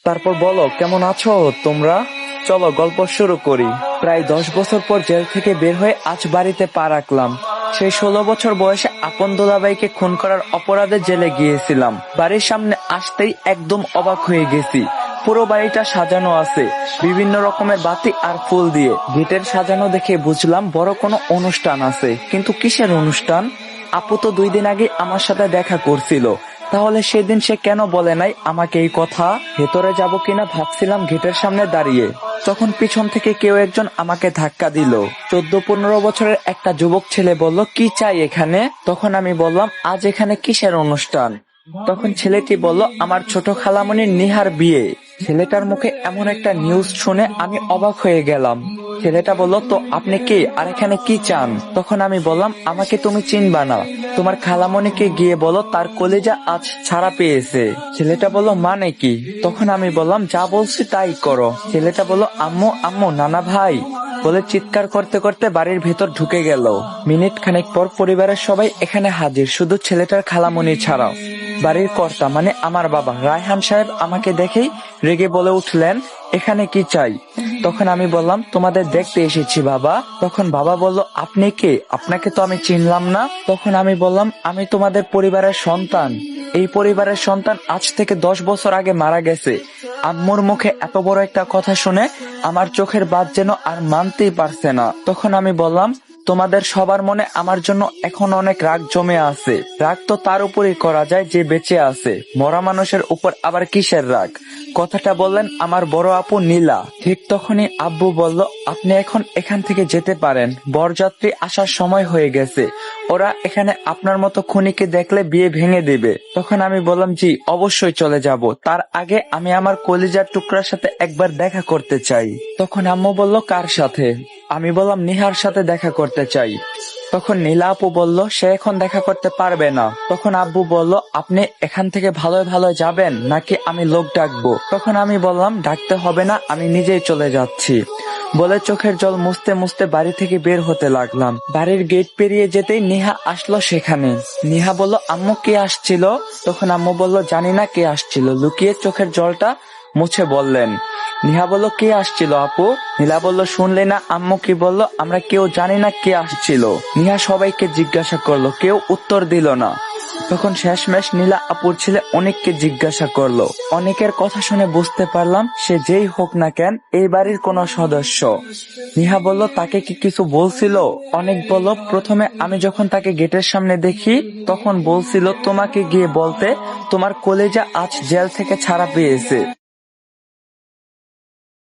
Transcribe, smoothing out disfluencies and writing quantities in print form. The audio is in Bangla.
তারপর বলো, কেমন আছো তোমরা? চলো গল্প শুরু করি। প্রায় 10 বছর পর জেল থেকে বের হয়ে আজ বাড়িতে পা রাখলাম। সেই 16 বছর বয়সে আপন দুলাভাইকে খুন করার অপরাধে জেলে গিয়েছিলাম। বাড়ির সামনে আসতেই একদম অবাক হয়ে গেছি। পুরো বাড়িটা সাজানো আছে বিভিন্ন রকমের বাতি আর ফুল দিয়ে। গেটের সাজানো দেখে বুঝলাম বড় কোনো অনুষ্ঠান আছে, কিন্তু কিসের অনুষ্ঠান? আপু তো 2 দিন আগে আমার সাথে দেখা করছিল, তাহলে সেদিন সে কেন বলে নাই আমাকে এই কথা? ভেতরে যাব কিনা ভাবছিলাম গেটের সামনে দাঁড়িয়ে, তখন পিছন থেকে কেউ একজন আমাকে ধাক্কা দিল। 14-15 বছরের একটা যুবক ছেলে বলল, কি চাই এখানে? তখন আমি বললাম, আজ এখানে কিসের অনুষ্ঠান? তখন ছেলেটি বলল, আমার ছোট খালামণির নিহার বিয়ে। ছেলেটার মুখে এমন একটা নিউজ শুনে আমি অবাক হয়ে গেলাম। ছেলেটা বলল, তো আপনি কে আর এখানে কি চান? তখন আমি বললাম, আমাকে তুমি চিনবা না, তোমার খালামণিকে গিয়ে বলো তার কলিজা আজ ছাড়া পেয়েছে। ছেলেটা বলল, মানে কি? তখন আমি বললাম, যা বলছি তাই করো। ছেলেটা বলল, আম্মু আম্মু, নানা ভাই বলে চিৎকার করতে করতে বাড়ির ভেতর ঢুকে গেল। মিনিট খানেক পর পরিবারের সবাই এখানে হাজির, শুধু ছেলেটার খালামণি ছাড়াও। বাড়ির কর্তা মানে আমার বাবা রায়হান সাহেব আমাকে দেখেই রেগে বলে উঠলেন, এখানে কি চাই? তখন আমি বললাম, তোমাদের দেখতে এসেছি বাবা। তখন বাবা বলল, আপনি কে? আপনাকে তো আমি চিনলাম না। তখন আমি বললাম, আমি তোমাদের পরিবারের সন্তান। এই পরিবারের সন্তান আজ থেকে 10 বছর আগে মারা গেছে। আম্মুর মুখে এত বড় একটা কথা শুনে আমার চোখের বাদ যেন আর মানতেই পারছে না। তখন আমি বললাম, তোমাদের সবার মনে আমার জন্য এখন অনেক রাগ জমে আছে। রাগ তো তার উপরই করা যায় যে বেঁচে আছে, মরা মানুষের উপর আবার কিসের রাগ? কথাটা বললেন আমার বড় আপু নীলা। ঠিক তখনই আব্বু বলল, আপনি এখন এখান থেকে যেতে পারেন, বরযাত্রী আসার সময় হয়ে গেছে। ওরা এখানে আপনার মতো খুনিকে দেখলে বিয়ে ভেঙে দেবে। তখন আমি বললাম, জি অবশ্যই চলে যাব, তার আগে আমি আমার কলিজার টুকরার সাথে একবার দেখা করতে চাই। তখন আম্মু বলল, কার সাথে? আমি বললাম, নিহার সাথে দেখা করতে চাই। তখন নীলা আপু বলল, সে এখন দেখা করতে পারবে না। তখন আব্বু বলল, আপনি এখান থেকে ভালোই ভালো যাবেন নাকি আমি লোক ডাকবো? তখন আমি বললাম, ডাকতে হবে না, আমি নিজেই চলে যাচ্ছি। বলে চোখের জল মুছতে মুছতে বাড়ি থেকে বের হতে লাগলাম। বাড়ির গেট পেরিয়ে যেতেই নিহা আসলো সেখানে। নিহা বলল, আম্মু কে আসছিল? তখন আম্মু বলল, জানি না কে আসছিল। লুকিয়ে চোখের জলটা মুছে বললেন। নিহা বলল, কে আসছিল আপু? নীলা বলল, শুনলে না আম্মু কি বলল? আমরা কেউ জানি না কে আসছিল। নিহা সবাইকে জিজ্ঞাসা করলো, কেউ উত্তর দিল না। তখন শেষমেশ নীলা আপুর ছেলে অনেককে জিজ্ঞাসা করলো। অনেকের কথা শুনে বুঝতে পারলাম সে যেই হোক না কেন এই বাড়ির কোনো সদস্য। নিহা বলল, তাকে কি কিছু বলছিল? অনেক বলল, প্রথমে আমি যখন তাকে গেটের সামনে দেখি তখন বলছিল তোমাকে গিয়ে বলতে তোমার কলেজা আজ জেল থেকে ছাড়া পেয়েছে।